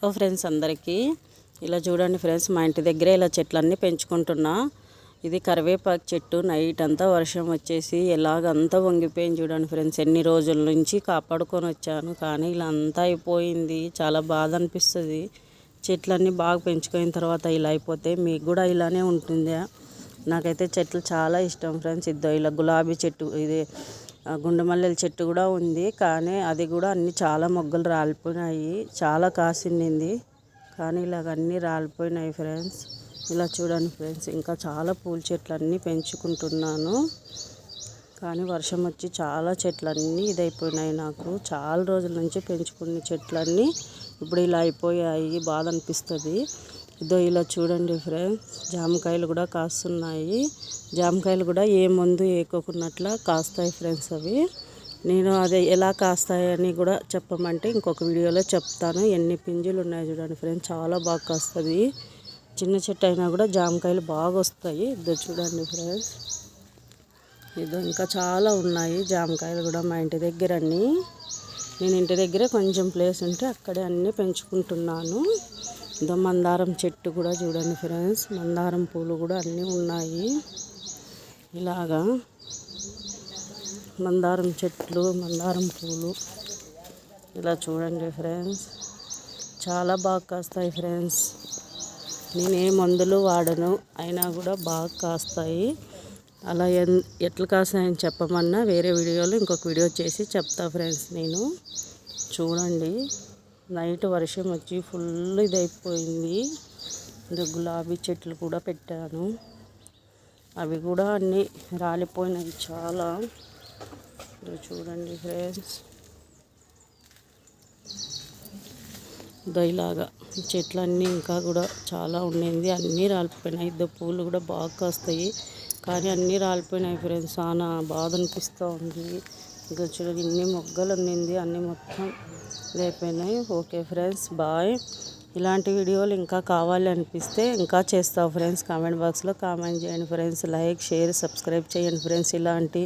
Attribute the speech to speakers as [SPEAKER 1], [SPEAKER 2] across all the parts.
[SPEAKER 1] ఓ friends అందరికీ ఇలా చూడండి ఫ్రెండ్స్, మా ఇంటి దగ్గరే ఇలా చెట్లన్నీ పెంచుకుంటున్నా. ఇది కరివేపాకు చెట్టు. నైట్ అంతా వర్షం వచ్చేసి ఎలాగంతా వంగిపోయింది చూడండి ఫ్రెండ్స్. ఎన్ని రోజుల నుంచి కాపాడుకొని వచ్చాను, కానీ ఇలా అంతా అయిపోయింది. చాలా బాధ అనిపిస్తుంది. చెట్లన్నీ బాగా పెంచుకున్న తర్వాత ఇలా అయిపోతే మీకు కూడా ఇలానే ఉంటుందా? నాకైతే చెట్లు చాలా ఇష్టం ఫ్రెండ్స్. ఇలా గులాబీ చెట్టు, ఇది గుండెమల్లెల చెట్టు కూడా ఉంది, కానీ అది కూడా అన్ని చాలా మొగ్గలు రాలిపోయినాయి. చాలా కాసింది, కానీ ఇలాగ అన్నీ రాలిపోయినాయి ఫ్రెండ్స్. ఇలా చూడండి ఫ్రెండ్స్, ఇంకా చాలా పూల చెట్లు అన్నీ పెంచుకుంటున్నాను, కానీ వర్షం వచ్చి చాలా చెట్లన్నీ ఇదైపోయినాయి. నాకు చాలా రోజుల నుంచి పెంచుకున్న చెట్లన్నీ ఇప్పుడు ఇలా అయిపోయాయి. బాధ అనిపిస్తుంది. ఇలా చూడండి ఫ్రెండ్స్, జామకాయలు కూడా కాస్తున్నాయి. జామకాయలు కూడా ఏ మందు వేయకోకున్నట్లా కాస్తాయి ఫ్రెండ్స్. అవి నేను అదే ఎలా కాస్తాయని కూడా చెప్పమంటే ఇంకొక వీడియోలో చెప్తాను. ఎన్ని పింజులు ఉన్నాయి చూడండి ఫ్రెండ్స్, చాలా బాగా కాస్తుంది. చిన్న చెట్టు అయినా కూడా జామకాయలు బాగా వస్తాయి. చూడండి ఫ్రెండ్స్, ఇంకా చాలా ఉన్నాయి జామకాయలు కూడా మా ఇంటి దగ్గర. నేను ఇంటి దగ్గరే కొంచెం ప్లేస్ ఉంటే అక్కడే అన్నీ పెంచుకుంటున్నాను. మందారం చెట్టు కూడా చూడండి ఫ్రెండ్స్, మందారం పూలు కూడా అన్నీ ఉన్నాయి. ఇలాగా మందారం చెట్లు, మందారం పూలు ఇలా చూడండి ఫ్రెండ్స్, చాలా బాగా కాస్తాయి ఫ్రెండ్స్. నేనే మందులు వాడను, అయినా కూడా బాగా కాస్తాయి. అలా ఎట్లా కాస్తాయని చెప్పమన్నా వేరే వీడియోలో ఇంకొక వీడియో చేసి చెప్తా ఫ్రెండ్స్. నేను చూడండి, నైట్ వర్షం వచ్చి ఫుల్ ఇదైపోయింది. గులాబీ చెట్లు కూడా పెట్టాను, అవి కూడా అన్నీ రాలిపోయినాయి చాలా. చూడండి ఫ్రెండ్స్, ఇలాగా చెట్లన్నీ ఇంకా కూడా చాలా ఉండింది, అన్నీ రాలిపోయినాయి. పూలు కూడా బాగా కాస్తాయి, కానీ అన్నీ రాలిపోయినాయి ఫ్రెండ్స్. చాలా బాధ అనిపిస్తూ ఉంది. ఇంకా చూడండి, ఇన్ని మొగ్గలు ఉండింది, అన్నీ మొత్తం అయిపోయినాయి. Okay friends, bye. ఇలాంటి వీడియోలు ఇంకా కావాలి అనిపిస్తే ఇంకా చేస్తావు ఫ్రెండ్స్. కామెంట్ బాక్స్లో కామెంట్ చేయండి ఫ్రెండ్స్. లైక్, షేర్, సబ్స్క్రైబ్ చేయండి ఫ్రెండ్స్. ఇలాంటి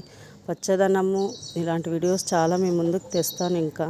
[SPEAKER 1] పచ్చదనము, ఇలాంటి వీడియోస్ చాలా మీ ముందుకు తెస్తాను ఇంకా.